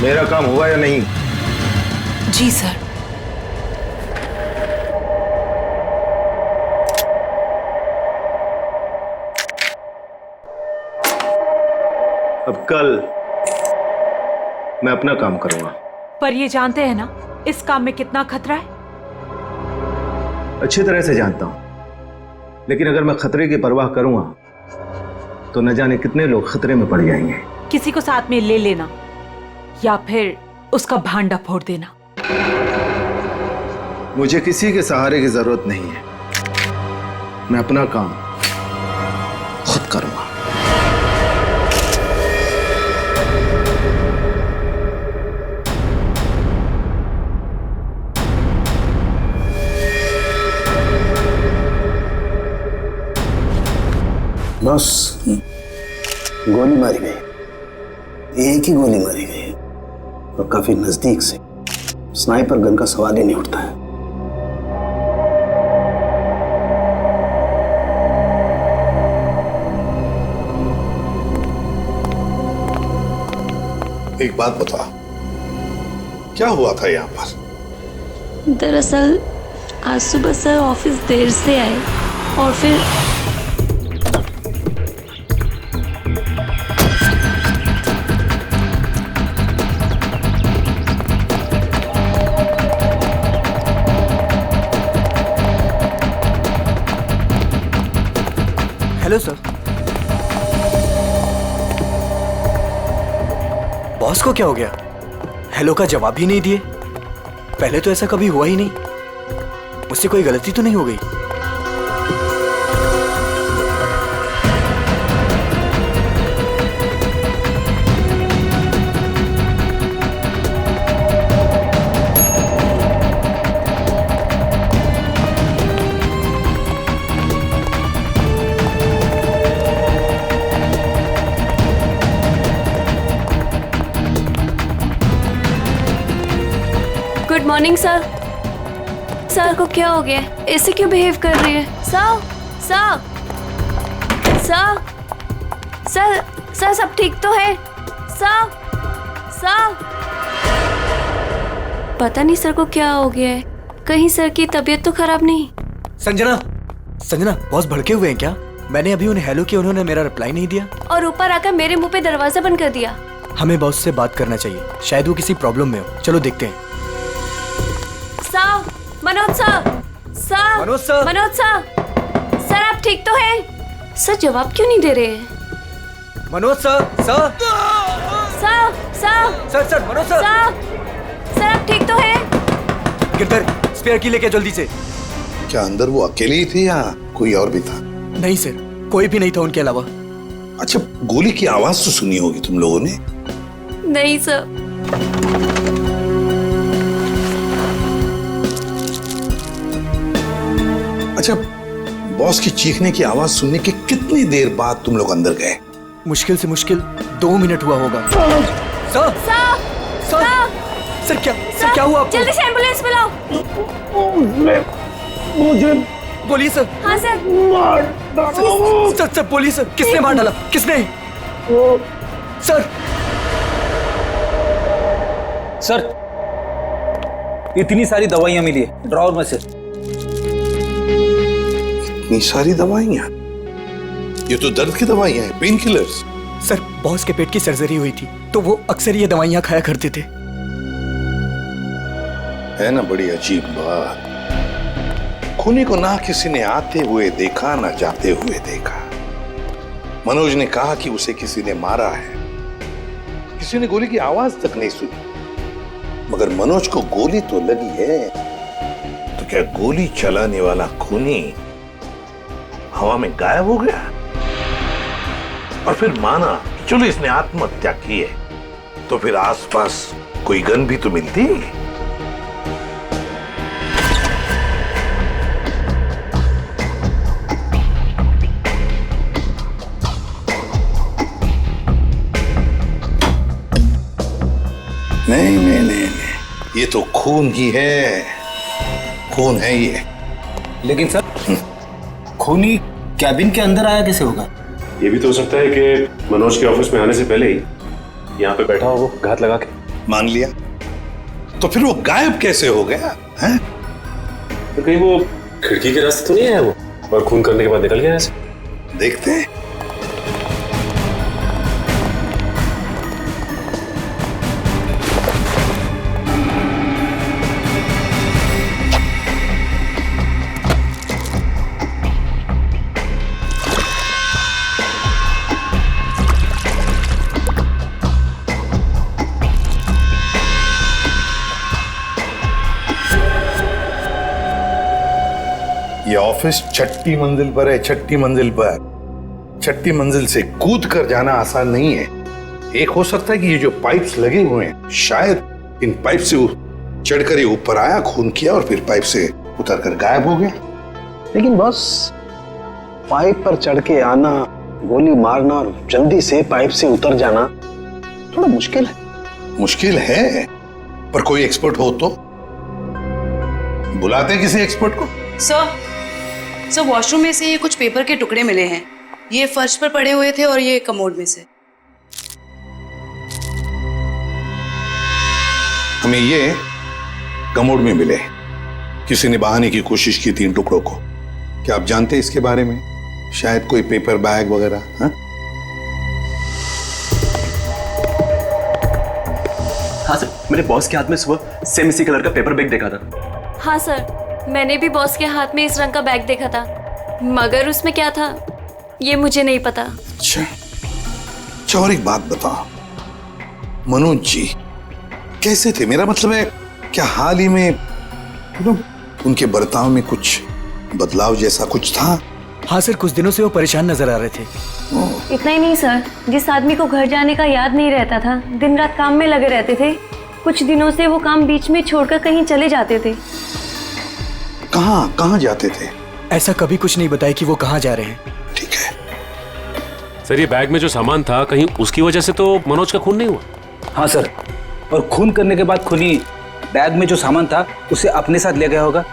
मेरा काम हुआ या नहीं? जी सर। अब कल मैं अपना काम करूंगा। पर ये जानते हैं ना इस काम में कितना खतरा है? अच्छी तरह से जानता हूं, लेकिन अगर मैं खतरे की परवाह करूंगा तो न जाने कितने लोग खतरे में पड़ जाएंगे। किसी को साथ में ले लेना या फिर उसका भांडा फोड़ देना। मुझे किसी के सहारे की जरूरत नहीं है। मैं अपना काम खुद करूंगा। बस गोली मारी गई, एक ही गोली मारी गई और काफी नजदीक से। स्नाइपर गन का सवाल ही नहीं उठता है। एक बात बता, क्या हुआ था यहाँ पर? दरअसल आज सुबह सर ऑफिस देर से आए और फिर हेलो सर। बॉस को क्या हो गया? हेलो का जवाब ही नहीं दिए। पहले तो ऐसा कभी हुआ ही नहीं। मुझसे कोई गलती तो नहीं हो गई? Good morning sir. सर को क्या हो गया? ऐसे क्यों बिहेव कर रही है? Sir sir sir sir sir सब ठीक तो है? सर सर पता नहीं सर को क्या हो गया है। कहीं सर की तबीयत तो खराब नहीं? संजना, संजना बॉस भड़के हुए हैं क्या? मैंने अभी उन्हें हेलो किया, उन्होंने मेरा रिप्लाई नहीं दिया और ऊपर आकर मेरे मुंह पे दरवाजा बंद कर दिया। हमें बॉस से बात करना चाहिए, शायद वो किसी प्रॉब्लम में हो। चलो देखते हैं। Sir, Manoj sir, sir, Manoj sir, Manoj sir, sir आप ठीक तो हैं? सर जवाब क्यों नहीं दे रहे हैं? Manoj sir, sir, sir, sir, sir, sir, Manoj sir, sir आप ठीक तो हैं? गिरधर, स्पेयर की लेके जल्दी से। क्या अंदर वो अकेले ही थे या कोई और भी था? नहीं सर, कोई भी नहीं था उनके अलावा। अच्छा, गोली की आवाज तो सुनी होगी तुम लोगों ने? नहीं सर। अच्छा, बॉस की चीखने की आवाज सुनने के कितनी देर बाद तुम लोग अंदर गए? मुश्किल से मुश्किल 2 मिनट हुआ होगा। सर, सर, सर, सर क्या हुआ आपको? जल्दी से एम्बुलेंस बुलाओ। मुझे बोलिए सर। हाँ सर। सर बोलिए सर, किसने मार डाला? किसने? सर, सर इतनी सारी दवाइयां मिली है ड्रॉवर में से। इतनी सारी दवाइयां? ये तो दर्द की दवाइयां हैं, पेन किलर्स। सर बॉस के पेट की सर्जरी हुई थी तो वो अक्सर ये दवाइयां खाया करते थे। है ना बड़ी अजीब बात। खूनी को ना किसी ने आते हुए देखा ना जाते हुए देखा। मनोज ने कहा कि उसे किसी ने मारा है, किसी ने गोली की आवाज तक नहीं सुनी। मगर मनोज को गोली तो लगी है, तो क्या गोली चलाने वाला खूनी हवा में गायब हो गया? और फिर माना कि चलो इसने आत्महत्या की है, तो फिर आसपास कोई गन भी तो मिलती। नहीं नहीं नहीं, ये तो खून ही है, खून है ये। लेकिन सर खूनी कैबिन के अंदर आया कैसे होगा? ये भी तो हो सकता है कि मनोज के ऑफिस में आने से पहले ही यहाँ पे बैठा हो वो घात लगा के। मान लिया, तो फिर वो गायब कैसे हो गया है? तो कहीं वो खिड़की के रास्ते तो नहीं आया वो और खून करने के बाद निकल गया ऐसे? देखते हैं। ये ऑफिस छठी मंजिल पर है, छठी मंजिल पर। छठी मंजिल से कूद कर जाना आसान नहीं है। एक हो सकता है कि ये जो पाइप्स लगे हुए हैं, शायद इन पाइप से चढ़कर ये ऊपर आया, खून किया और फिर पाइप से उतरकर गायब हो गया। लेकिन बॉस, पाइप पर चढ़ के आना, गोली मारना और जल्दी से पाइप से उतर जाना थोड़ा मुश्किल है। मुश्किल है, पर कोई एक्सपर्ट हो तो बुलाते किसी एक्सपर्ट को। सर वॉशरूम में से ये कुछ पेपर के टुकड़े मिले हैं। ये फर्श पर पड़े हुए थे और ये कमोड में से। हमें ये कमोड में मिले। किसी ने बहाने की कोशिश की थी इन टुकड़ों को। क्या आप जानते हैं इसके बारे में? शायद कोई पेपर बैग वगैरह। हाँ सर, मेरे बॉस के हाथ में सुबह सेम इसी कलर का पेपर बैग देखा था। हाँ सर, मैंने भी बॉस के हाथ में इस रंग का बैग देखा था, मगर उसमें क्या था ये मुझे नहीं पता। अच्छा, और एक बात बताओ, मनोज जी कैसे थे? मेरा मतलब है, क्या हाल ही में उनके बर्ताव में कुछ बदलाव जैसा कुछ था? हाँ सर, कुछ दिनों से वो परेशान नजर आ रहे थे। इतना ही नहीं सर, जिस आदमी को घर जाने का याद नहीं रहता था, दिन रात काम में लगे रहते थे, कुछ दिनों से वो काम बीच में छोड़कर कहीं चले जाते थे। कहाँ जाते थे? ऐसा कभी कुछ नहीं बताया कि वो कहाँ जा रहे हैं। ठीक है सर, ये बैग में जो सामान था, कहीं उसकी वजह से तो मनोज का खून नहीं हुआ? हाँ सर, और खून करने के बाद खूनी बैग में जो सामान था उसे अपने साथ ले गया होगा।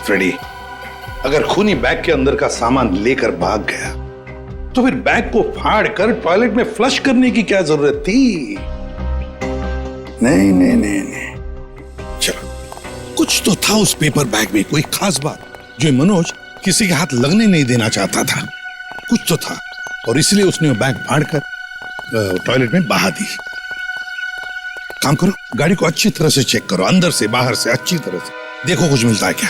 फ्रेडी, अगर खूनी बैग के अंदर का सामान लेकर भाग गया तो फिर बैग को फाड़ कर टॉयलेट में फ्लश करने की क्या जरूरत थी? नहीं, चलो, कुछ तो था उस पेपर बैग में, कोई खास बात जो मनोज किसी के हाथ लगने नहीं देना चाहता था। कुछ तो था और इसलिए उसने वो बैग फाड़कर टॉयलेट में बहा दी। काम करो, गाड़ी को अच्छी तरह से चेक करो, अंदर से बाहर से अच्छी तरह से देखो कुछ मिलता है क्या।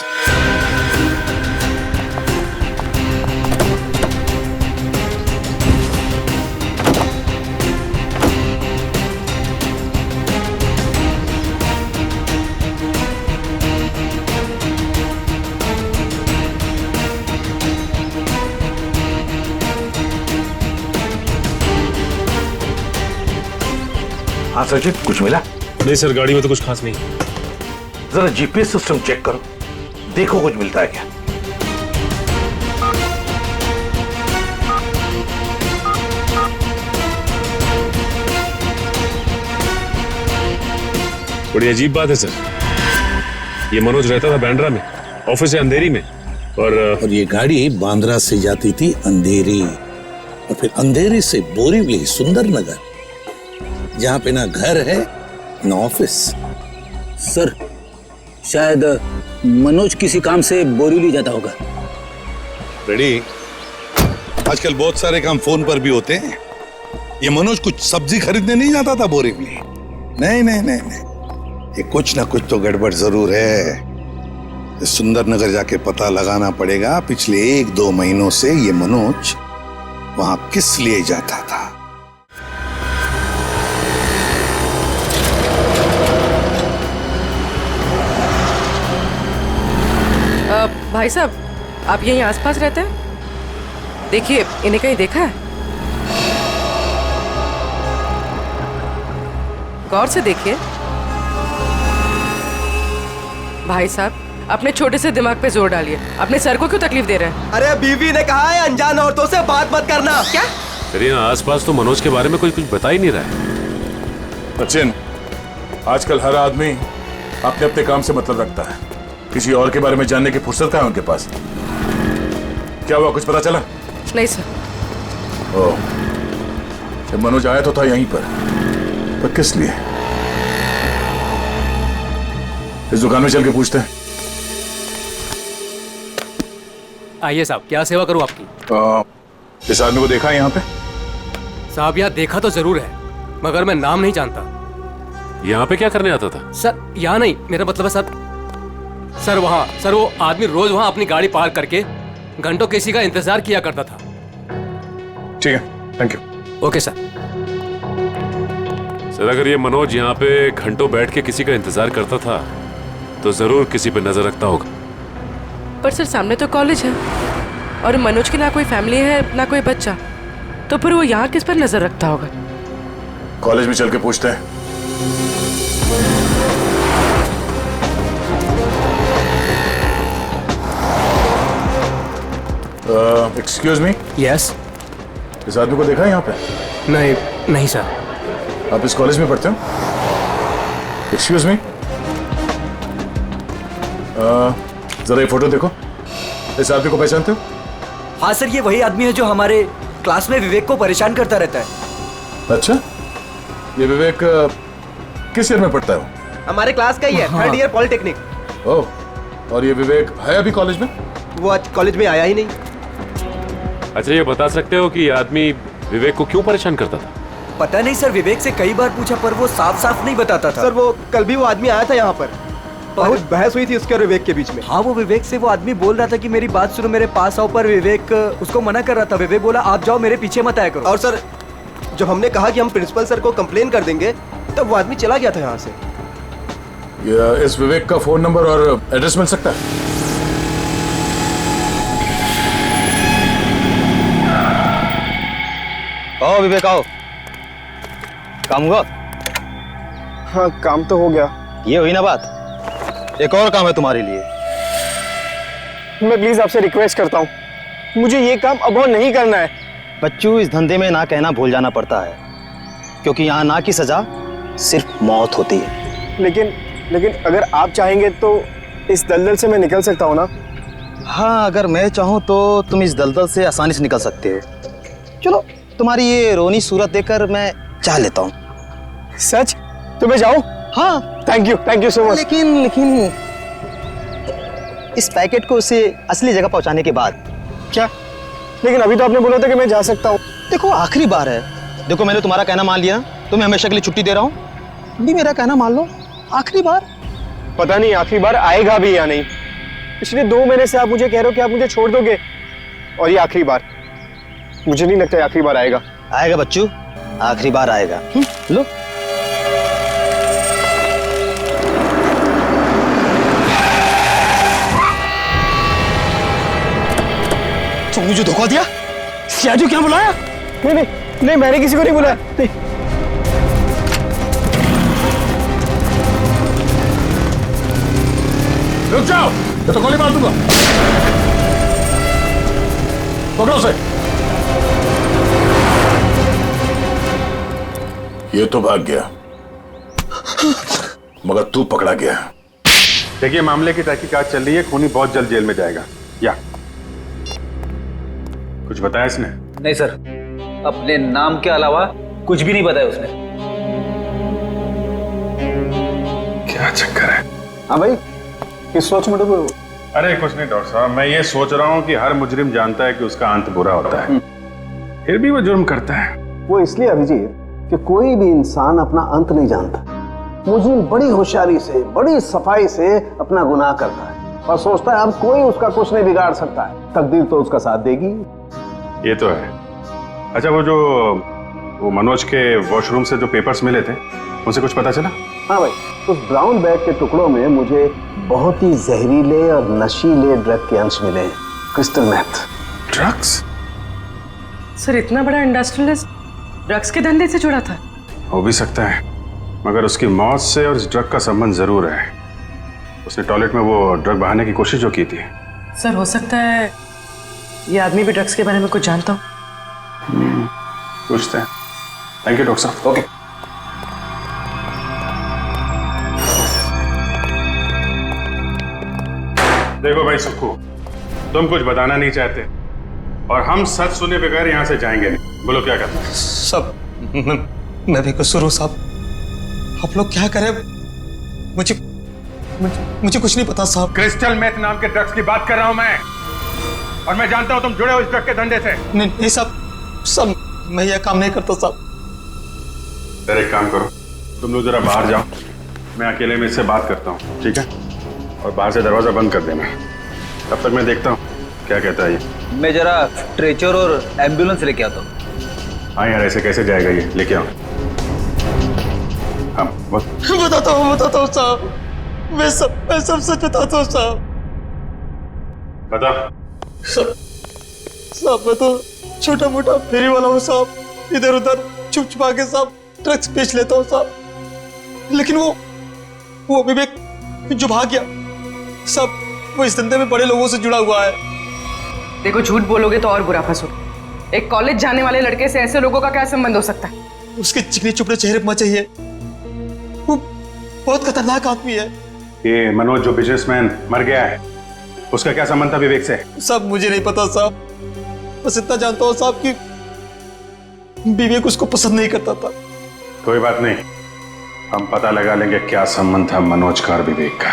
हाँ सचिन, कुछ मिला? नहीं सर, गाड़ी में तो कुछ खास नहीं। जरा जीपीएस सिस्टम चेक करो, देखो कुछ मिलता है क्या। बड़ी अजीब बात है सर, ये मनोज रहता था बांद्रा में, ऑफिस है अंधेरी में, और ये गाड़ी बांद्रा से जाती थी अंधेरी, और फिर अंधेरी से बोरीवली, सुंदर नगर, जहां पे ना घर है ना ऑफिस। सर, शायद मनोज किसी काम से बोरीवली जाता होगा। रेडी, आजकल बहुत सारे काम फोन पर भी होते हैं। ये मनोज कुछ सब्जी खरीदने नहीं जाता था बोरीवली? नहीं, ये कुछ ना कुछ तो गड़बड़ जरूर है। सुंदर नगर जाके पता लगाना पड़ेगा पिछले 1-2 महीनों से ये मनोज वहां किस लिए जाता था। भाई साहब, आप यहीं आसपास रहते हैं? देखिए, इन्हें कहीं देखा है? गौर से देखिए। भाई साहब, अपने छोटे से दिमाग पे जोर डालिए। अपने सर को क्यों तकलीफ दे रहे हैं? अरे बीवी ने कहा है अनजान औरतों से बात मत करना। क्या? अरे आसपास तो मनोज के बारे में कोई कुछ बता ही नहीं रहा है। सचिन, आजकल हर आदमी अपने अपने काम से मतलब रखता है, किसी और के बारे में जानने की फुर्सत है उनके पास? क्या हुआ, कुछ पता चला? नहीं सर। ओह, जब मनोज आया तो था यहीं पर किस लिए? इस दुकान में चल के पूछते हैं। आइए साहब, क्या सेवा करूं आपकी? इस आदमी को देखा है यहाँ पे? साहब यहाँ देखा तो जरूर है, मगर मैं नाम नहीं जानता। यहाँ पे क्या करने आता था? सर यहाँ नहीं, मेरा मतलब है सर वहाँ, सर वो आदमी रोज वहाँ अपनी गाड़ी पार्क करके घंटों किसी का इंतजार किया करता था। ठीक है, thank you. Okay sir. Sir अगर ये मनोज यहाँ पे घंटों बैठ के किसी का इंतजार करता था तो जरूर किसी पे नजर रखता होगा। पर सर सामने तो कॉलेज है और मनोज की ना कोई फैमिली है ना कोई बच्चा, तो फिर वो यहाँ किस पर नजर रखता होगा? कॉलेज में चल के पूछते हैं। Excuse me. यस। इस आदमी को देखा है यहाँ पे? नहीं सर। आप इस कॉलेज में पढ़ते हो? एक्सक्यूज मी, जरा ये फोटो देखो। इस आदमी को पहचानते हो? हाँ सर, ये वही आदमी है जो हमारे क्लास में विवेक को परेशान करता रहता है। अच्छा, ये विवेक किस ईयर में पढ़ता है? हमारे क्लास का ही है, थर्ड ईयर पॉलिटेक्निक। ओह, और ये विवेक है अभी कॉलेज में? वो आज कॉलेज में आया ही नहीं। अच्छा, ये बता सकते हो कि ये आदमी विवेक को क्यों परेशान करता था? पता नहीं सर, विवेक से कई बार पूछा पर वो साफ साफ नहीं बताता था। सर वो कल भी वो आदमी आया था यहाँ पर, बहुत बहस हुई थी उसके और विवेक के बीच में। हाँ, वो विवेक से वो आदमी बोल रहा था कि मेरी बात सुनो, मेरे पास आओ, पर विवेक उसको मना कर रहा था। विवेक बोला आप जाओ, मेरे पीछे मत आया करो। और सर जब हमने कहा कि हम प्रिंसिपल सर को कंप्लेन कर देंगे तब वो आदमी चला गया था यहाँ से। इस विवेक का फोन नंबर और एड्रेस मिल सकता है? आओ विवेक आओ। काम हुआ? हाँ काम तो हो गया। ये हुई ना बात, एक और काम है तुम्हारे लिए। मैं प्लीज आपसे रिक्वेस्ट करता हूँ, मुझे ये काम अब और नहीं करना है। बच्चों, इस धंधे में ना कहना भूल जाना पड़ता है, क्योंकि यहाँ ना की सजा सिर्फ मौत होती है। लेकिन अगर आप चाहेंगे तो इस दलदल से मैं निकल सकता हूँ ना? हाँ, अगर मैं चाहूँ तो तुम इस दलदल से आसानी से निकल सकते हो। चलो, तुम्हारी ये रोनी सूरत देखकर मैं चाह लेता हूँ। सच? तो मैं जाऊँ? हाँ, थैंक यू सो मच। लेकिन इस पैकेट को उसे असली जगह पहुंचाने के बाद। क्या? लेकिन अभी तो आपने बोला था कि मैं जा सकता हूँ। देखो, आखिरी बार है। देखो, मैंने तुम्हारा कहना मान लिया, तुम्हें हमेशा के लिए छुट्टी दे रहा हूँ। भी मेरा कहना मान लो, आखिरी बार। पता नहीं आखिरी बार आएगा भी या नहीं। पिछले 2 महीने से आप मुझे कह रहे हो कि आप मुझे छोड़ दोगे, और ये आखिरी बार। मुझे नहीं लगता आखिरी बार आएगा। आएगा बच्चू, आखिरी बार आएगा। लो। तो मुझे धोखा दिया? सियाजू क्या बुलाया? नहीं, मैंने किसी को नहीं बुलाया। नहीं। रुक जाओ, ये तो गोली मार दूंगा। पकड़ो उसे। ये तो भाग गया, मगर तू पकड़ा गया। देखिए, मामले की तहकीकात चल रही है, खूनी बहुत जल्द जेल में जाएगा। या कुछ बताया इसने? नहीं सर, अपने नाम के अलावा कुछ भी नहीं बताया उसने। क्या चक्कर है? हाँ भाई, किस सोच में डूबे हो? अरे कुछ नहीं डॉक्टर साहब, मैं ये सोच रहा हूँ कि हर मुजरिम जानता है कि उसका अंत बुरा होता है, फिर भी वो जुर्म करता है। वो इसलिए अभिजीत कि कोई भी इंसान अपना अंत नहीं जानता। मुजरिम बड़ी होशियारी से, बड़ी सफाई से अपना गुनाह करता है और सोचता है अब कोई उसका कुछ नहीं बिगाड़ सकता है। तकदीर तो उसका साथ देगी। ये तो है। अच्छा, वो मनोज के वॉशरूम से जो पेपर्स मिले थे, उनसे कुछ पता चला? हाँ भाई, उस ब्राउन बैग के टुकड़ों में मुझे बहुत ही जहरीले और नशीले ड्रग के अंश मिले हैं। Crystal math. ड्रग्स? सर इतना बड़ा इंडस्ट्रियलिस्ट ड्रग्स के धंधे से जुड़ा था? हो भी सकता है, मगर उसकी मौत से और इस ड्रग का संबंध जरूर है। उसने टॉयलेट में वो ड्रग बहाने की कोशिश जो की थी। सर हो सकता है ये आदमी भी ड्रग्स के बारे में कुछ जानता हो। पूछते हैं। थैंक यू डॉक्टर साहब। ओके। देखो भाई सुक्खू, तुम कुछ बताना नहीं चाहते और हम सच सुने बगैर यहाँ से जाएंगे नहीं। बोलो क्या करते हैं? सब मैं भी कसूर हूँ साहब। आप लोग क्या करें, मुझे कुछ नहीं पता साहब। क्रिस्टल मेथ नाम के ड्रग्स की बात कर रहा हूं मैं, और मैं जानता हूं तुम जुड़े हो इस ड्रग के धंधे से। नहीं साहब, मैं यह काम नहीं करता साहब। सर एक काम करो, तुम लोग जरा बाहर जाओ, मैं अकेले में इससे बात करता हूँ, ठीक है? और बाहर से दरवाजा बंद कर देना, तब तक मैं देखता हूँ क्या कहता है ये। मैं जरा स्ट्रेचर और एम्बुलेंस लेके आता हूँ। हाँ यार, ऐसे कैसे जाएगा ये, लेके आओ। हाँ बताता हूँ साहब, मैं सब सच बताता हूँ साहब। बता। साहब मैं तो छोटा मोटा फेरी वाला हूँ साहब, इधर उधर छुप छुपा के साहब ड्रग्स बेच लेता हूँ साहब, लेकिन वो विवेक जो भाग गया साहब, वो इस धंधे में बड़े लोगों से जुड़ा हुआ है। देखो झूठ बोलोगे तो और बुरा फंसोगे। एक कॉलेज जाने वाले लड़के से ऐसे लोगों का क्या संबंध हो सकता है? उसके चिकने चुपड़े चेहरे पर चाहिए, वो बहुत खतरनाक आदमी है। ये मनोज जो बिजनेसमैन मर गया है, उसका क्या संबंध था विवेक से? साहब मुझे नहीं पता साहब, बस इतना जानता हूँ साहब कि विवेक उसको पसंद नहीं करता था। कोई बात नहीं, हम पता लगा लेंगे क्या संबंध था मनोज का और विवेक का।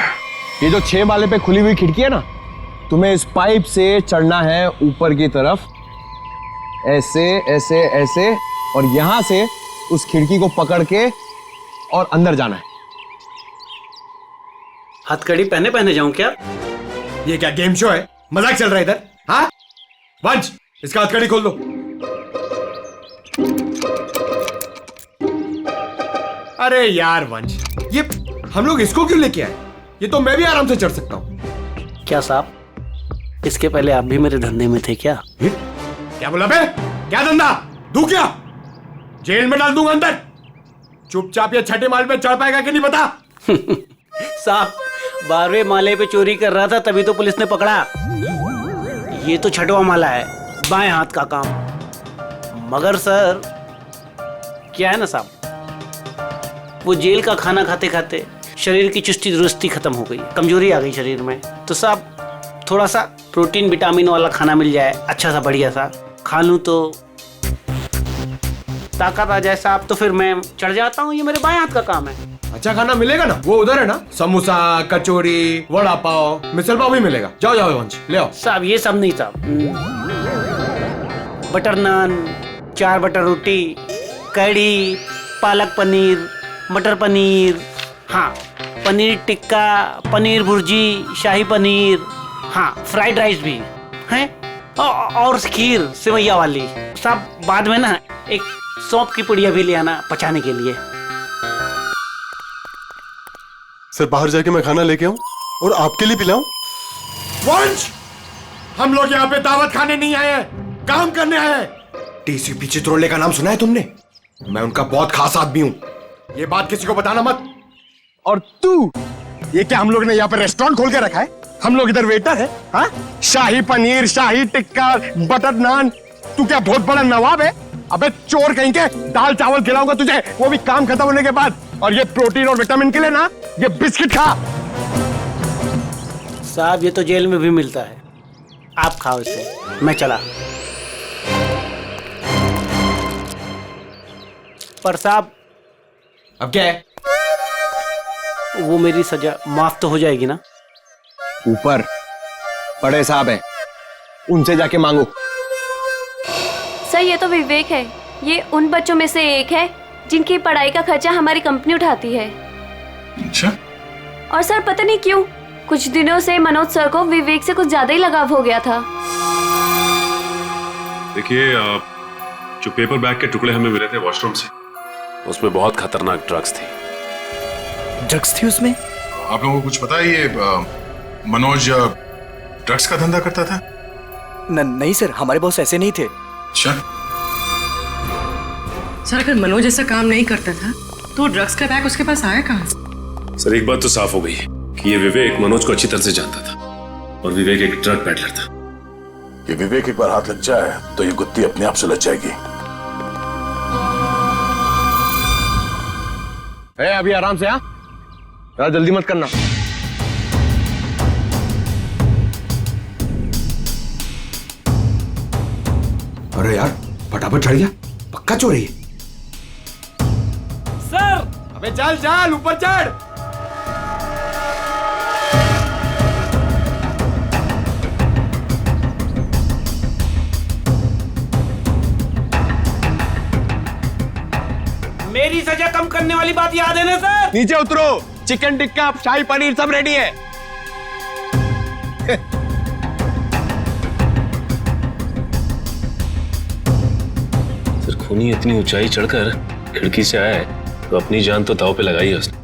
ये जो 6 वाले पे खुली हुई खिड़की है ना, तुम्हें इस पाइप से चढ़ना है ऊपर की तरफ, ऐसे ऐसे ऐसे, और यहां से उस खिड़की को पकड़ के और अंदर जाना है। हथकड़ी पहने पहने जाऊं क्या? ये क्या गेम शो है? मजाक चल रहा है इधर? हाँ वंश, इसका हथकड़ी खोल दो। अरे यार वंश, ये हम लोग इसको क्यों लेके आए? ये तो मैं भी आराम से चढ़ सकता हूँ। क्या साहब, इसके पहले आप भी मेरे धंधे में थे क्या? क्या बोला बे? क्या धंधा? दू क्या? जेल में डाल दूंगा अंदर। चुपचाप ये छठे माल पे चढ़ पाएगा कि नहीं बता? साहब 12वें माले पे चोरी कर रहा था, तभी तो पुलिस ने पकड़ा। ये तो छठवां माला है, बाएं हाथ का काम। मगर सर क्या है ना साहब, वो जेल का खाना खाते खाते शरीर की चुस्ती दुरुस्ती खत्म हो गई, कमजोरी आ गई शरीर में। तो साहब थोड़ा सा प्रोटीन विटामिन वाला खाना मिल जाए, अच्छा सा बढ़िया सा खा लूं तो ताकत आ जाए साहब, तो फिर मैं चढ़ जाता हूँ। ये मेरे बाएं हाथ का काम है। अच्छा खाना मिलेगा ना? वो उधर है ना, समोसा, कचौड़ी, वड़ा पाव, मिसल पाव भी मिलेगा। जाओ जाओ वंश, ले आओ। साहब ये सब नहीं साहब, बटर नान, 4 बटर रोटी, कढ़ी, पालक पनीर, मटर पनीर, हाँ पनीर टिक्का, पनीर भुर्जी, शाही पनीर, हाँ फ्राइड राइस भी हैं, और खीर सेवैया वाली। साहब बाद में ना एक सौंफ की पुड़िया भी ले आना पचाने के लिए। सर बाहर जाके मैं खाना लेके आऊं और आपके लिए पिलाऊं? वंश, हम लोग यहाँ पे दावत खाने नहीं आए हैं, काम करने आए हैं। टीसीपी चित्रोले का नाम सुना है तुमने? मैं उनका बहुत खास आदमी हूँ, ये बात किसी को बताना मत। और तू, ये क्या हम लोग ने यहाँ पे रेस्टोरेंट खोल के रखा है? हम लोग इधर वेटर है? हाँ, शाही पनीर, शाही टिक्का, बटर नान, तू क्या बहुत बड़ा नवाब है? अबे चोर कहीं के, दाल चावल खिलाऊंगा तुझे, वो भी काम खत्म होने के बाद। और ये प्रोटीन और विटामिन के लिए ना, ये बिस्किट खा। साहब ये तो जेल में भी मिलता है, आप खाओ इसे, मैं चला। पर साहब अब क्या है? वो मेरी सजा माफ तो हो जाएगी ना? ऊपर बड़े साहब हैं, उनसे जाके मांगो। सर ये तो विवेक है, ये उन बच्चों में से एक है जिनकी पढ़ाई का खर्चा हमारी कंपनी उठाती है। अच्छा? और सर पता नहीं क्यों कुछ दिनों से मनोज सर को विवेक से कुछ ज्यादा ही लगाव हो गया था। देखिए जो पेपर बैग के टुकड़े हमें मिले थे वॉशरूम से, उसमें बहुत खतरनाक ड्रग्स थी। ड्रग्स थी उसमें? आप लोगों को कुछ पता है ये मनोज ड्रग्स का धंधा करता था? नहीं सर, हमारे बॉस ऐसे नहीं थे। अच्छा? सर अगर मनोज ऐसा काम नहीं करता था तो ड्रग्स का बैग उसके पास आया कहाँ से? सर एक बात तो साफ हो गई कि ये विवेक मनोज को अच्छी तरह से जानता था, और विवेक एक ड्रग पैडलर था। ये विवेक एक बार हाथ लग जाए तो ये गुत्ती अपने आप सुलझ जाएगी। अभी आराम से, हाँ यार, जल्दी मत करना। अरे यार फटाफट चढ़ गया, पक्का चोरी है। सर अबे चल चल ऊपर चढ़। मेरी सजा कम करने वाली बात याद है ना सर? नीचे उतरो, चिकन टिक्का शाही पनीर सब रेडी है। सर खूनी इतनी ऊंचाई चढ़कर खिड़की से आया है तो अपनी जान तो दांव पे लगाई है उसने।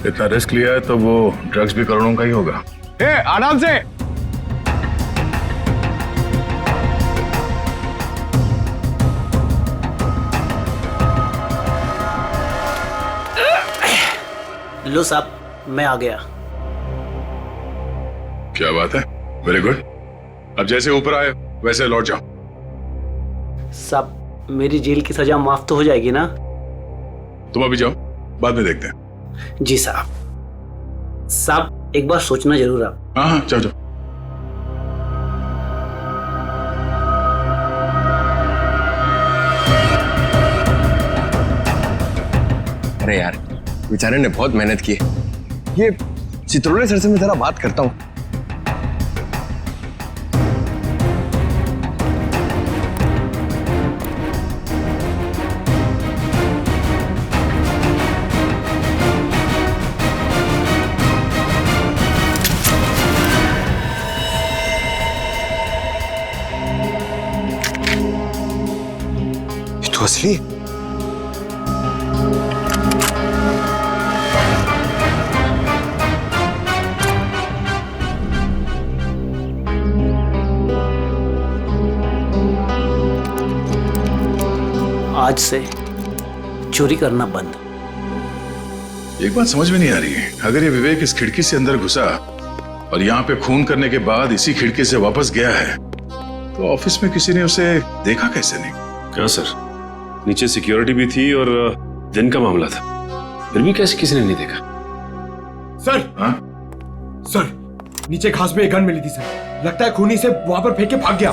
इतना रिस्क लिया है तो वो ड्रग्स भी करोड़ों का ही होगा। आराम से। लो साहब, मैं आ गया। क्या बात है, वेरी गुड। अब जैसे ऊपर आए वैसे लौट जाओ। साहब मेरी जेल की सजा माफ तो हो जाएगी ना? तुम अभी जाओ, बाद में देखते हैं। जी साहब। साहब एक बार सोचना जरूर आप। हाँ हाँ, जाओ जाओ। अरे यार, बेचारे ने बहुत मेहनत की। ये चित्रोले सर से मैं जरा बात करता हूँ। ये तो असली है। आज से चोरी करना बंद। एक बात समझ में नहीं आ रही है, अगर ये विवेक इस खिड़की से अंदर घुसा और यहाँ पे खून करने के बाद इसी खिड़की से वापस गया है तो ऑफिस में किसी ने उसे देखा कैसे नहीं? क्या सर, नीचे सिक्योरिटी भी थी और दिन का मामला था, फिर भी कैसे किसी ने नहीं देखा? सर, हाँ? सर नीचे घास में एक गन मिली थी सर, लगता है खूनी से वहां पर फेंक के भाग गया।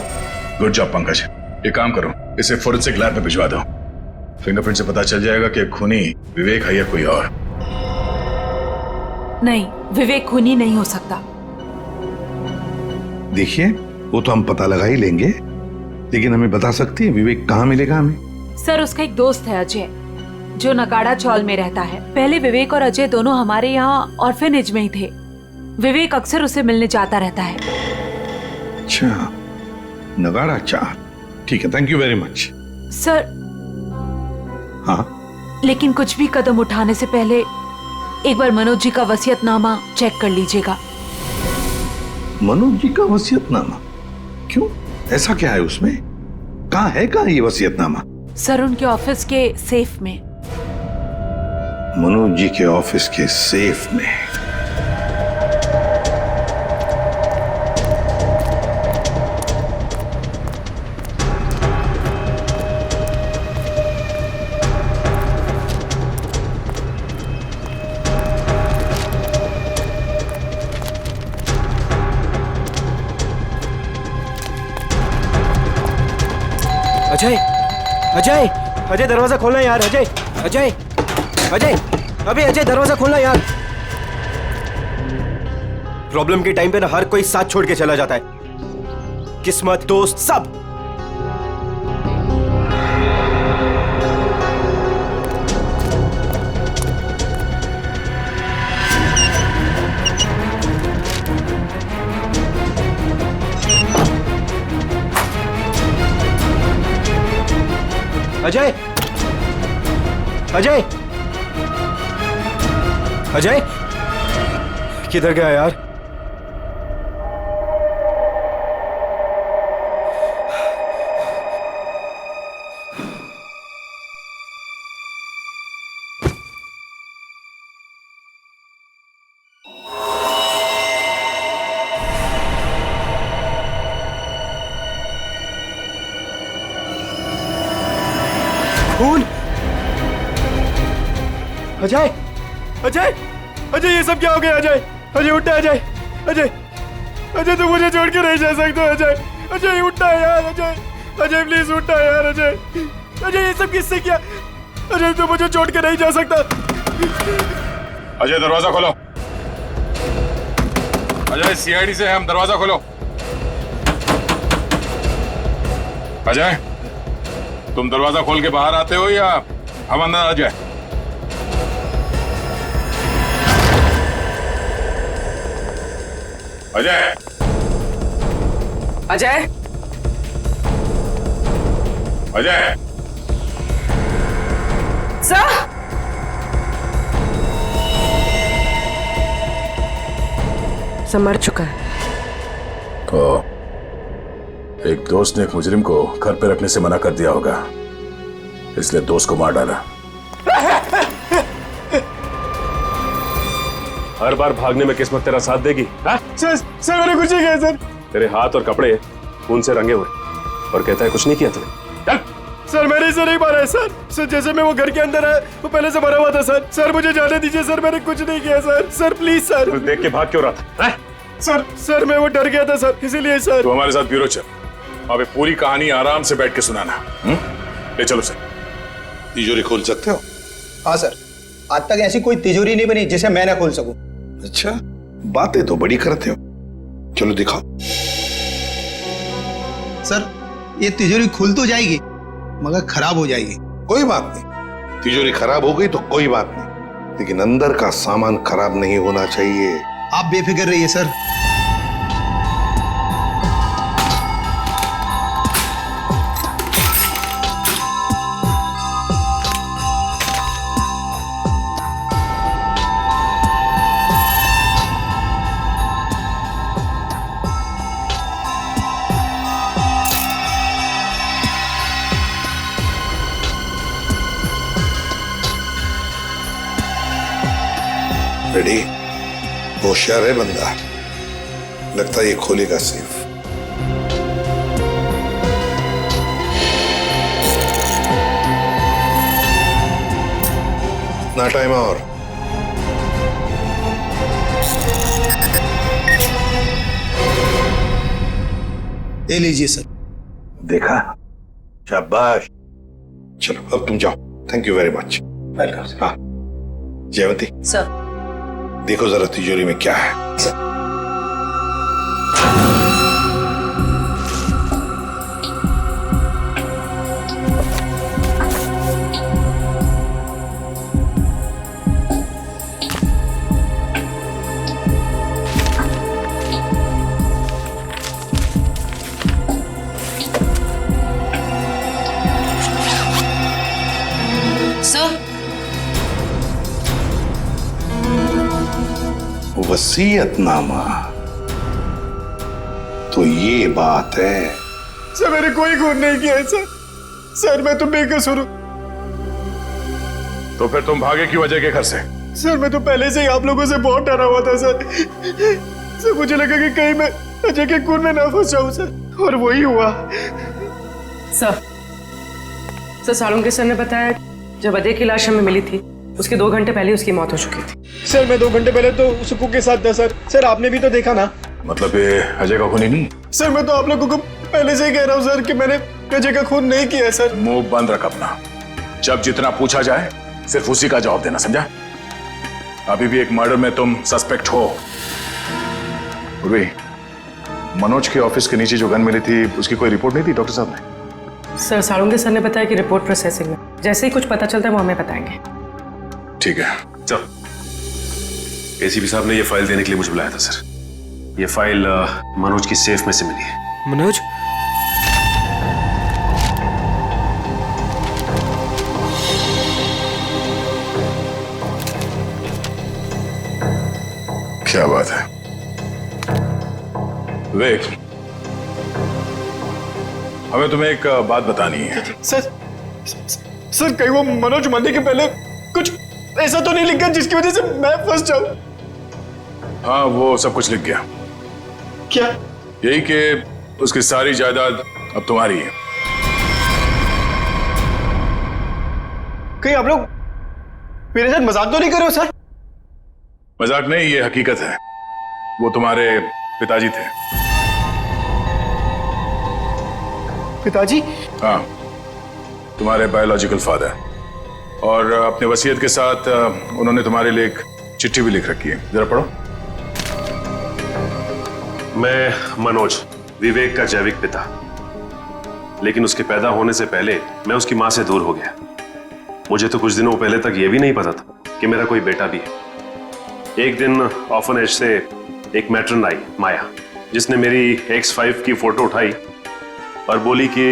Good job Pankaj. एक काम करो, इसे फोरेंसिक लैब में भिजवा दो। फिंगरप्रिंट से पता चल जाएगा कि खूनी विवेक है या कोई और। नहीं, विवेक खूनी नहीं हो सकता। देखिए, वो तो हम पता लगा ही लेंगे, लेकिन हमें बता सकती है विवेक कहाँ मिलेगा हमें? सर उसका एक दोस्त है अजय, जो नगाड़ा चौल में रहता है। पहले विवेक और अजय दोनों हमारे यहाँ ऑर्फेनेज में ही थे। विवेक अक्सर उसे मिलने जाता रहता है। अच्छा, नगाड़ा चार, ठीक है, thank you very much. Sir हाँ, लेकिन कुछ भी कदम उठाने से पहले एक बार मनोज जी का वसीयतनामा चेक कर लीजिएगा। मनोज जी का वसीयतनामा? क्यों, ऐसा क्या है उसमें? कहाँ है ये वसीयतनामा? सर उनके ऑफिस के सेफ में। मनोज जी के ऑफिस के सेफ में? अजय, अजय, अजय दरवाजा खोलना यार। अजय, अजय, अजय, अबे अजय दरवाजा खोलना यार। प्रॉब्लम के टाइम पे ना हर कोई साथ छोड़ के चला जाता है, किस्मत, दोस्त, सब। अजय, अजय, अजय, किधर गया यार? खून? अजय, अजय, अजय, ये सब क्या हो गया? अजय, अजय उठा। अजय, अजय, अजय तुम मुझे छोड़ के नहीं जा सकते। अजय, अजय उठा यार। अजय, अजय प्लीज उठा यार। अजय, अजय ये सब किससे किया? अजय तुम मुझे छोड़ के नहीं जा सकता। अजय दरवाजा खोलो। अजय सीआईडी से हम, दरवाजा खोलो। अजय तुम दरवाजा खोल के बाहर आते हो या हम अंदर आ जाए? अजय, अजय, अजय, सर, सब मर चुका है। तो एक दोस्त ने एक मुजरिम को घर पे रखने से मना कर दिया होगा, इसलिए दोस्त को मार डाला। हर बार भागने में किस्मत तेरा साथ देगी? सर मैंने कुछ नहीं किया सर। तेरे हाथ और कपड़े खून से रंगे हुए और कहता है कुछ नहीं किया तूने। चल। सर मैंने इसे नहीं मारा है सर। सर जैसे मैं वो घर के अंदर आया वो पहले से मरा हुआ था सर। सर मुझे जाने दीजिए सर, मैंने कुछ नहीं किया सर। Sir please sir. तू देख के भाग क्यों रहा था? सर मैं वो डर गया था सर, इसीलिए सर। तो हमारे साथ ब्यूरो चल, अबे पूरी कहानी आराम से बैठ के सुनाना। ले चलो सर। तिजोरी खोल सकते हो? हाँ सर, आज तक ऐसी कोई तिजोरी नहीं बनी जिसे मैं ना खोल सकूं। अच्छा, बातें तो बड़ी करते हो, चलो दिखाओ। सर ये तिजोरी खुल तो जाएगी मगर खराब हो जाएगी। कोई बात नहीं, तिजोरी खराब हो गई तो कोई बात नहीं, लेकिन अंदर का सामान खराब नहीं होना चाहिए। आप बेफिक्र रहिए सर। रेडी? होशियार है बंदा, लगता है ये खोलेगा सेफ। इतना टाइम और? ले लीजिए सर। देखा, शाबाश। चलो अब तुम जाओ। Thank you very much. Welcome. हाँ जयवंती सर, देखो जरा तिजोरी में क्या है। वसीयतनामा, तो ये बात है। सर मैंने कोई खून नहीं किया है सर। सर मैं तो बेकसूर हूं। तो फिर तुम भागे क्यों अजय के घर से? सर मैं तो पहले से ही आप लोगों से बहुत डरा हुआ था सर। सर मुझे लगा कि कहीं मैं अजय के खून में ना फंस जाऊं सर, और वही हुआ। सर सालुंके सर ने बताया जब अजय की लाश हमें मिली थी उसके 2 घंटे पहले उसकी मौत हो चुकी थी। सर मैं 2 घंटे पहले तो सुकू के साथ था सर। सर आपने भी तो देखा ना। मतलब ये अजय का खून ही नहीं? सर मैं तो आप लोगों को पहले से ही कह रहा हूँ सर कि मैंने अजय का खून नहीं किया है सर। मुंह बंद रख अपना। जब जितना पूछा जाए सिर्फ उसी का जवाब देना, समझा? अभी भी एक मर्डर में तुम सस्पेक्ट हो। उर्वी, मनोज के ऑफिस के नीचे जो गन मिली थी उसकी कोई रिपोर्ट नहीं थी डॉक्टर साहब ने? सर सालुंके सर ने बताया कि रिपोर्ट प्रोसेसिंग में, जैसे ही कुछ पता चलता है वो हमें बताएंगे। ठीक है, चल। एसीपी साहब ने ये फाइल देने के लिए मुझे बुलाया था सर। ये फाइल मनोज की सेफ में से मिली है। मनोज? क्या बात है विवेक, हमें तुम्हें एक बात बतानी है। सर कहीं वो मनोज मरने के पहले कुछ ऐसा तो नहीं लिखा जिसकी वजह से मैं फंस जाऊं? हाँ वो सब कुछ लिख गया। क्या? यही कि उसकी सारी जायदाद अब तुम्हारी है। कहीं आप लोग मेरे साथ मजाक तो नहीं कर रहे हो सर? मजाक नहीं, ये हकीकत है। वो तुम्हारे पिताजी थे। पिताजी? हाँ, तुम्हारे बायोलॉजिकल फादर। और अपने वसीयत के साथ उन्होंने तुम्हारे लिए एक चिट्ठी भी लिख रखी है, जरा पढ़ो। मैं मनोज, विवेक का जैविक पिता, लेकिन उसके पैदा होने से पहले मैं उसकी माँ से दूर हो गया। मुझे तो कुछ दिनों पहले तक ये भी नहीं पता था कि मेरा कोई बेटा भी है। एक दिन ऑर्फनेज से एक मैट्रन आई, माया, जिसने मेरी X5 की फोटो उठाई और बोली कि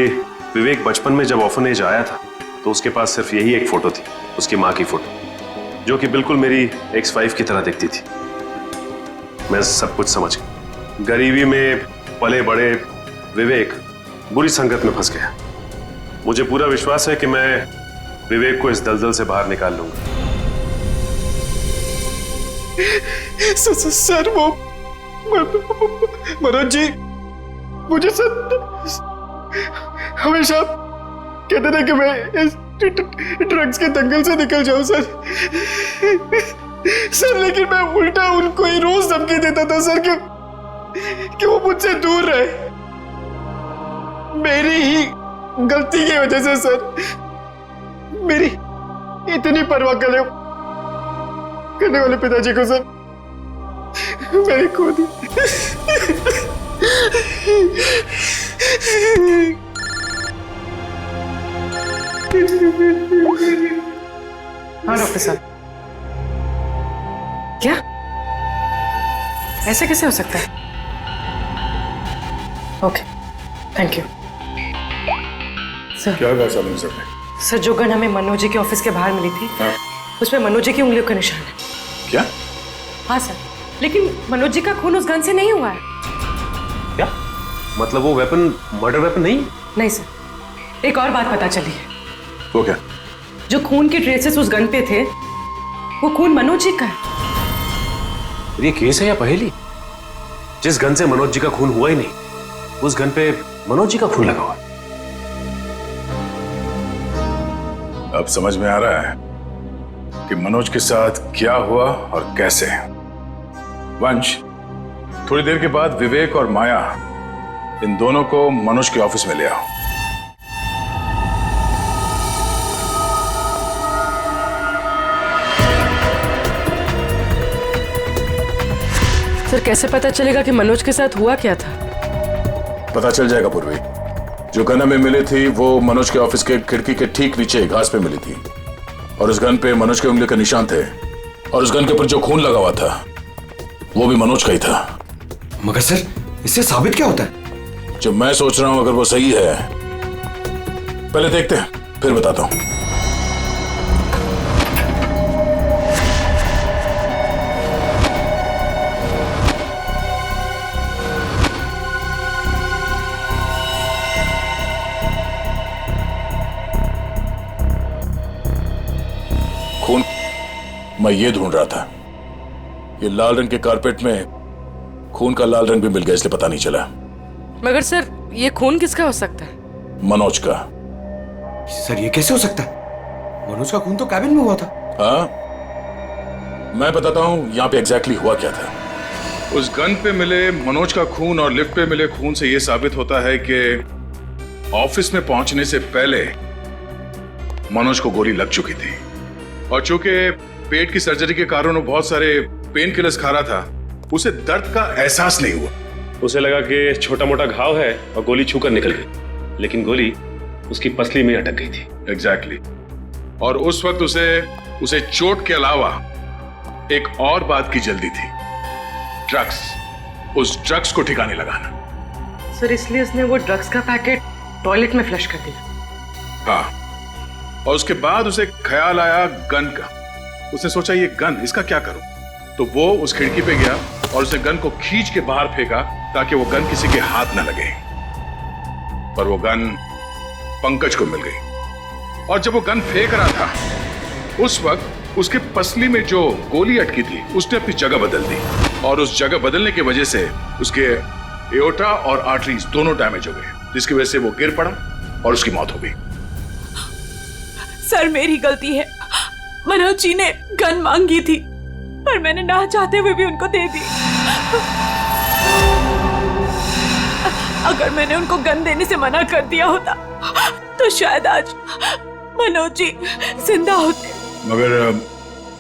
विवेक बचपन में जब ऑर्फनेज आया था तो उसके पास सिर्फ यही एक फोटो थी, उसकी माँ की फोटो, जो कि बिल्कुल मेरी X5 की तरह दिखती थी। मैं सब कुछ समझ गया। गरीबी में पले बड़े विवेक बुरी संगत में फंस गया। मुझे पूरा विश्वास है कि मैं विवेक को इस दलदल से बाहर निकाल लूंगा। सर वो मनोज जी मुझे सर हमेशा कहते थे कि मैं इस ड्रग्स के दंगल से निकल जाऊं सर। सर लेकिन मैं उल्टा उनको ही रोज धमकी देता था सर कि वो मुझसे दूर रहे। मेरी ही गलती की वजह से सर मेरी इतनी परवाह करने वाले पिताजी को सर मैंने खो दी। हाँ डॉक्टर साहब, क्या ऐसे कैसे हो सकता है? Okay, thank you sir. क्या कहा साहब सर? सर जो गन हमें मनोज जी के ऑफिस के बाहर मिली थी, उसमें मनोज जी की उंगलियों का निशान है। क्या? हाँ सर, लेकिन मनोज जी का खून उस गन से नहीं हुआ है। क्या मतलब? वो वेपन मर्डर वेपन नहीं? नहीं सर, एक और बात पता चली है। वो क्या? जो खून के ट्रेसेस उस गन पे थे, वो खून मनोज जी का है। ये केस है या पहेली? जिस गन से मनोज जी का खून हुआ ही नहीं, उस गन पे मनोज जी का खून लगा हुआ। अब समझ में आ रहा है कि मनोज के साथ क्या हुआ और कैसे। वंश, थोड़ी देर के बाद विवेक और माया, इन दोनों को मनोज के ऑफिस में ले आओ। सर कैसे पता चलेगा कि मनोज के साथ हुआ क्या था? पता चल जाएगा पूर्वी। जो गन हमें मिली थी वो मनोज के ऑफिस के खिड़की के ठीक नीचे घास पे मिली थी, और उस गन पे मनोज के उंगली के निशान थे, और उस गन के ऊपर जो खून लगा हुआ था वो भी मनोज का ही था। मगर सर इससे साबित क्या होता है? जो मैं सोच रहा हूं अगर वो सही है, पहले देखते हैं फिर बताता हूं। खून मैं ये ढूंढ रहा था। ये लाल रंग के कारपेट में खून का लाल रंग भी मिल गया, इसलिए पता नहीं चला। मगर सर ये खून किसका हो सकता है? मनोज का। सर ये कैसे हो सकता है? मनोज का खून तो कैबिन में हुआ था। हाँ, मैं बताता हूं यहां पे एग्जैक्टली हुआ क्या था। उस गन पे मिले मनोज का खून और लिफ्ट पे मिले खून से यह साबित होता है कि ऑफिस में पहुंचने से पहले मनोज को गोली लग चुकी थी, और चूंकि पेट की सर्जरी के कारण वो बहुत सारे पेन किलर्स खा रहा था, उसे दर्द का एहसास नहीं हुआ। उसे लगा कि छोटा मोटा घाव है और गोली छूकर निकल गई, लेकिन गोली उसकी पसली में अटक गई थी। एग्जैक्टली। और उस वक्त उसे चोट के अलावा एक और बात की जल्दी थी, ड्रग्स। उस ड्रग्स को ठिकाने लगाना। सर इसलिए उसने वो ड्रग्स का पैकेट टॉयलेट में फ्लश कर दिया। हाँ, और उसके बाद उसे ख्याल आया गन का। उसने सोचा ये गन, इसका क्या करूं? तो वो उस खिड़की पे गया और उसने गन को खींच के बाहर फेंका ताकि वो गन किसी के हाथ न लगे। पर वो गन पंकज को मिल गई, और जब वो गन फेंक रहा था उस वक्त उसके पसली में जो गोली अटकी थी उसने अपनी जगह बदल दी, और उस जगह बदलने की वजह से उसके एओर्टा और आर्टरीज दोनों डैमेज हो गए, जिसकी वजह से वो गिर पड़ा और उसकी मौत हो गई। सर मेरी गलती है। मनोज जी ने गन मांगी थी, पर मैंने ना चाहते हुए भी उनको दे दी। अगर मैंने उनको गन देने से मना कर दिया होता तो शायद आज मनोज जी जिंदा होते। मगर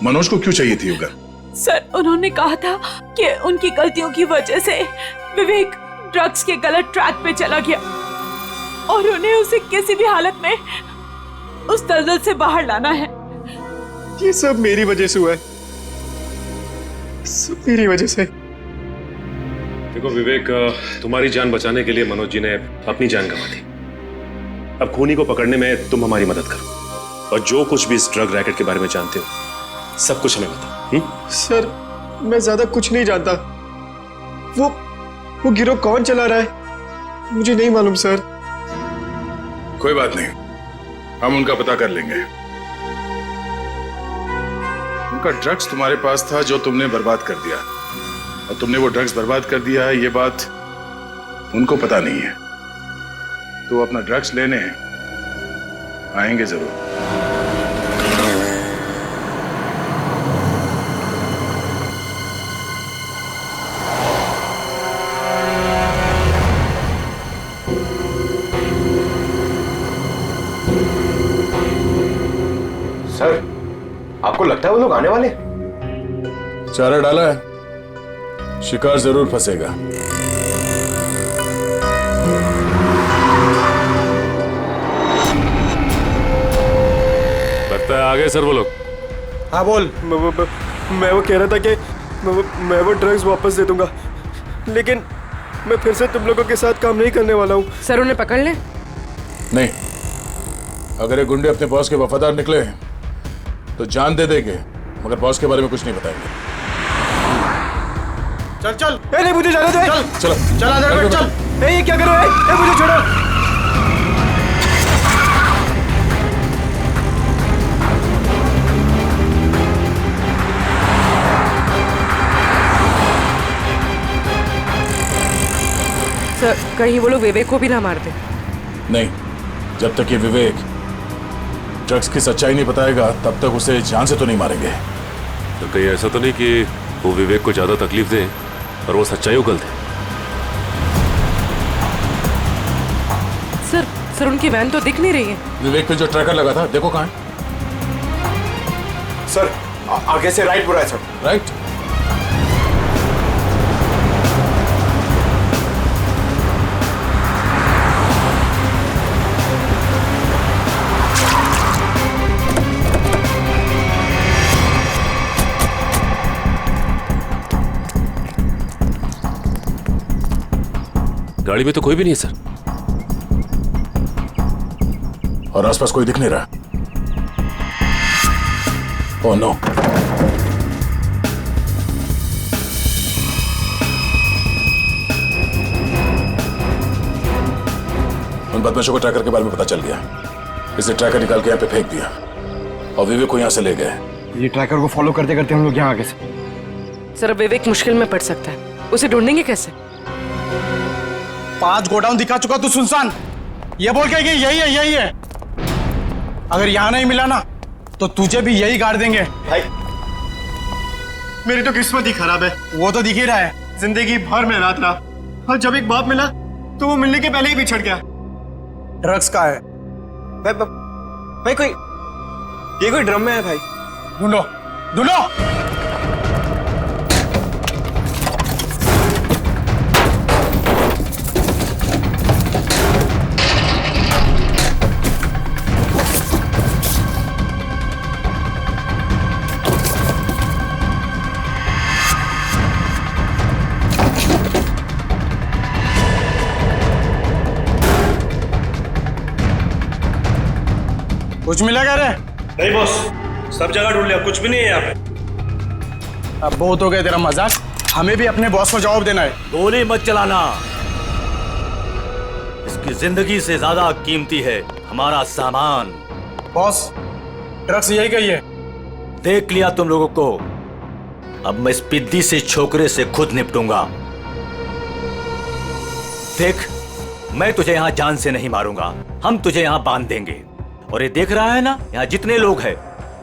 मनोज को क्यों चाहिए थी वो गन? सर उन्होंने कहा था कि उनकी गलतियों की वजह से विवेक ड्रग्स के गलत ट्रैक पे चला गया। और उन्हें उसे किसी भी हालत में उस दलदल से बाहर लाना है। ये सब मेरी वजह से हुआ है, सब मेरी वजह से। देखो विवेक, तुम्हारी जान बचाने के लिए मनोज जी ने अपनी जान गंवा दी। अब खूनी को पकड़ने में तुम हमारी मदद करो, और जो कुछ भी इस ड्रग रैकेट के बारे में जानते हो सब कुछ हमें बताओ। सर मैं ज्यादा कुछ नहीं जानता। वो गिरोह कौन चला रहा है मुझे नहीं मालूम सर। कोई बात नहीं, हम उनका पता कर लेंगे। उनका ड्रग्स तुम्हारे पास था जो तुमने बर्बाद कर दिया, और तुमने वो ड्रग्स बर्बाद कर दिया है ये बात उनको पता नहीं है। तो अपना ड्रग्स लेने आएंगे जरूर। सर आपको लगता है वो लोग आने वाले? चारा डाला है, शिकार जरूर फंसेगा। लगता है आगे सर वो लोग। हाँ बोल। मैं वो कह रहा था कि मैं वो ड्रग्स वापस दे दूंगा, लेकिन मैं फिर से तुम लोगों के साथ काम नहीं करने वाला हूँ। सर उन्हें पकड़ ले। नहीं, अगर ये गुंडे अपने बॉस के वफादार निकले तो जान दे देंगे, मगर बॉस के बारे में कुछ नहीं बताएंगे। चल चल। नहीं मुझे जाने दे। चल चलो चल अंदर बैठ, चल। ये क्या कर रहे हो? मुझे छोड़ो। सर कहीं वो लोग विवेक को भी ना मार दे। नहीं, जब तक ये विवेक ड्रग्स की सच्चाई नहीं बताएगा तब तक उसे जान से तो नहीं मारेंगे। तो कहीं ऐसा तो नहीं कि वो विवेक को ज्यादा तकलीफ दे और वो सच्चाई उगल दे। सर उनकी वैन तो दिख नहीं रही है। विवेक पे जो ट्रैकर लगा था देखो कहाँ है। सर आगे से राइट बुरा है सर। राइट। गाड़ी में तो कोई भी नहीं है सर, और आसपास कोई दिख नहीं रहा। Oh no. उन बदमाशों को ट्रैकर के बारे में पता चल गया, इसे ट्रैकर निकाल के यहाँ पे फेंक दिया और विवेक को यहाँ से ले गए। ये ट्रैकर को फॉलो करते करते हम लोग यहाँ आगे से। सर विवेक मुश्किल में पड़ सकता है, उसे ढूंढेंगे कैसे? 5 गोडाउन दिखा चुका तू सुनसान, ये बोल के कि यही है। अगर यहाँ नहीं मिला ना तो तुझे भी यही गाड़ देंगे। भाई मेरी तो किस्मत ही खराब है। वो तो दिख ही रहा है। जिंदगी भर में रात रहा, और जब एक बाप मिला तो वो मिलने के पहले ही बिछड़ गया। ड्रग्स का है भाई कोई ड्रम में है भाई, ढूंढो ढूंढो। कुछ मिला क्या रे? नहीं बॉस, सब जगह ढूंढ लिया, कुछ भी नहीं है यहाँ पे। अब बहुत हो गया तेरा मजाक, हमें भी अपने बॉस को जवाब देना है। गोली मत चलाना, इसकी जिंदगी से ज्यादा कीमती है हमारा सामान। बॉस ड्रग्स यही कही है। देख लिया तुम लोगों को, अब मैं इस पिद्दी से छोकरे से खुद निपटूंगा। देख, मैं तुझे यहां जान से नहीं मारूंगा, हम तुझे यहां बांध देंगे। और ये देख रहा है ना, यहाँ जितने लोग हैं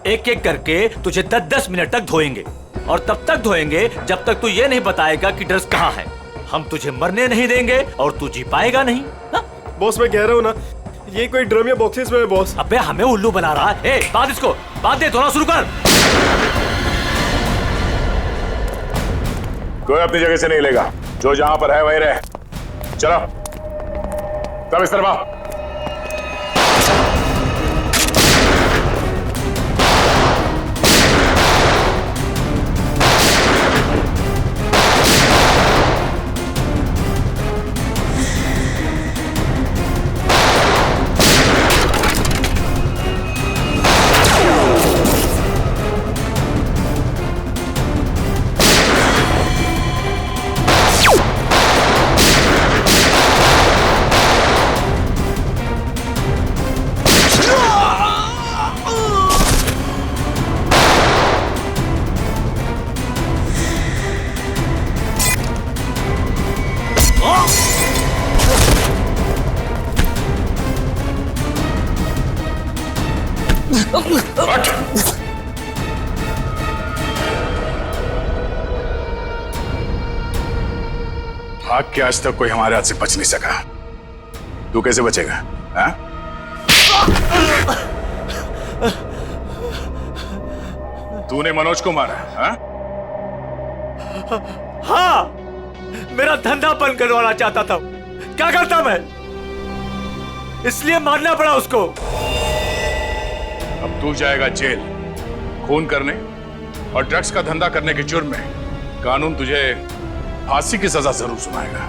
एक एक करके तुझे 10-10 मिनट तक धोएंगे, और तब तक धोएंगे जब तक तू ये नहीं बताएगा कि ड्रग्स कहाँ है। हम तुझे मरने नहीं देंगे और तू जी पाएगा नहीं। बॉस मैं कह रहा हूँ ना, ये कोई ड्रम या बॉक्सेस में है बॉस। अबे हमें उल्लू बना रहा है। बात इसको बात दे, धोना शुरू कर। कोई अपनी जगह से नहीं लेगा, जो जहां पर है वहीं रहे। चलो सब इस तरफ। भाग के आज तक कोई हमारे हाथ से बच नहीं सका, तू कैसे बचेगा? हाँ? तूने मनोज को मारा? हाँ? हाँ, मेरा धंधा बंद करवाना चाहता था। क्या करता मैं? इसलिए मारना पड़ा उसको। अब तू जाएगा जेल, खून करने और ड्रग्स का धंधा करने के जुर्म में। कानून तुझे फांसी की सजा जरूर सुनाएगा।